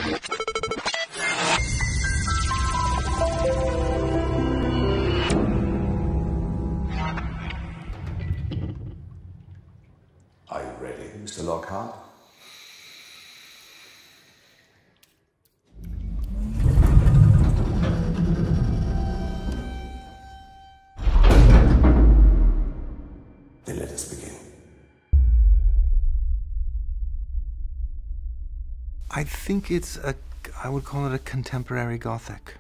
Are you ready, Mr. Lockhart? Then let us begin. I think I would call it a contemporary Gothic.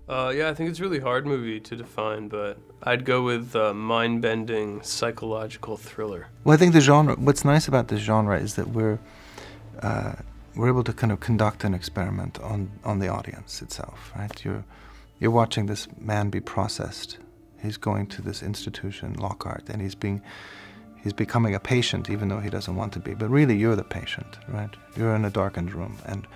Yeah, I think it's a really hard movie to define, but I'd go with mind-bending psychological thriller. Well, I think the genre, what's nice about this genre is that we're able to kind of conduct an experiment on the audience itself, right? You're watching this man be processed. He's going to this institution, Lockhart, and he's becoming a patient even though he doesn't want to be. But really, you're the patient, right? You're in a darkened room, and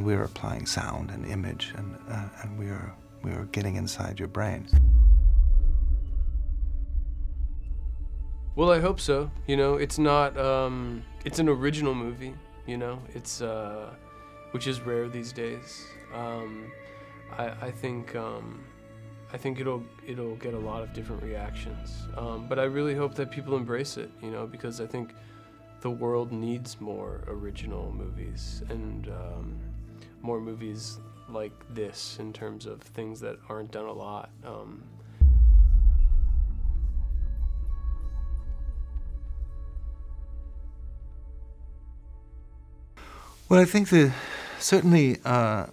we're applying sound and image, and we're getting inside your brain. Well, I hope so. You know, it's not, it's an original movie, you know, it's, which is rare these days. I think it'll get a lot of different reactions. But I really hope that people embrace it, you know, because I think the world needs more original movies and more movies like this in terms of things that aren't done a lot. Well, I think certainly, I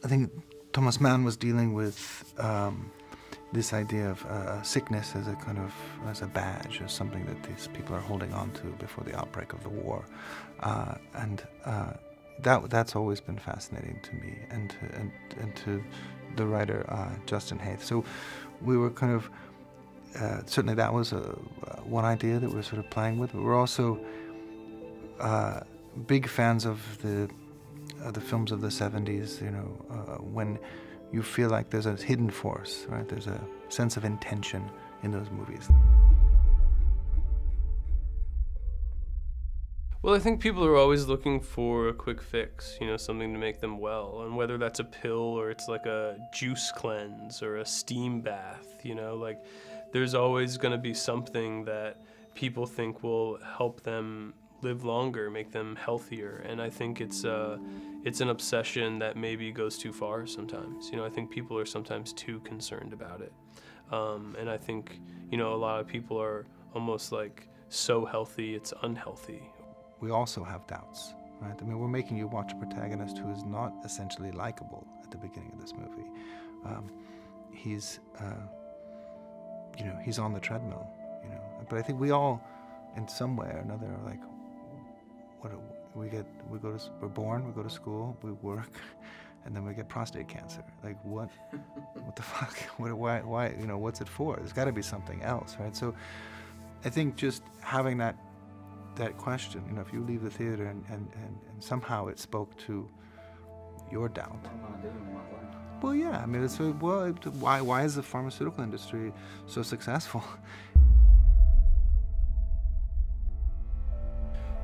think Thomas Mann was dealing with this idea of sickness as a kind of, as a badge, as something that these people are holding on to before the outbreak of the war. That's always been fascinating to me and to the writer Justin Hayth. So we were kind of, certainly that was one idea that we're sort of playing with, but we're also big fans of the films of the 70s, you know, when you feel like there's a hidden force, right? There's a sense of intention in those movies. Well, I think people are always looking for a quick fix, you know, something to make them well. And whether that's a pill or it's like a juice cleanse or a steam bath, you know, like there's always going to be something that people think will help them live longer, make them healthier. And I think it's an obsession that maybe goes too far sometimes. You know, I think people are sometimes too concerned about it. And I think, you know, a lot of people are almost like so healthy it's unhealthy. We also have doubts, right? I mean, we're making you watch a protagonist who is not essentially likable at the beginning of this movie. He's, you know, he's on the treadmill, you know. But I think we all, in some way or another, are like, we're born, we go to school, we work, and then we get prostate cancer. Like, what the fuck? Why, you know, what's it for? There's got to be something else, right? So I think just having that question, you know, if you leave the theater and somehow it spoke to your doubt. Well, yeah, I mean, why is the pharmaceutical industry so successful?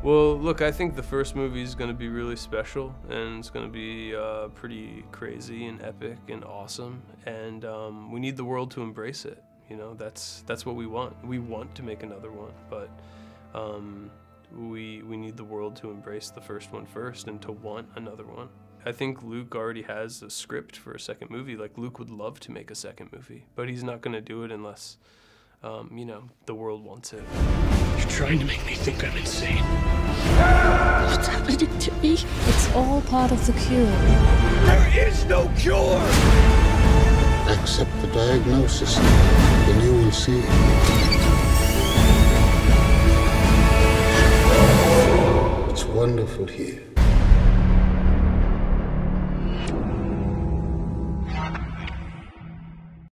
Well, look, I think the first movie is going to be really special, and it's going to be pretty crazy and epic and awesome, and we need the world to embrace it. You know, that's what we want. We want to make another one, but we need the world to embrace the first one first and to want another one. I think Luke already has a script for a second movie. Like, Luke would love to make a second movie, but he's not going to do it unless, you know, the world wants it. You're trying to make me think I'm insane. What's happening to me? It's all part of the cure. There is no cure! Accept the diagnosis, then you will see. It's wonderful here.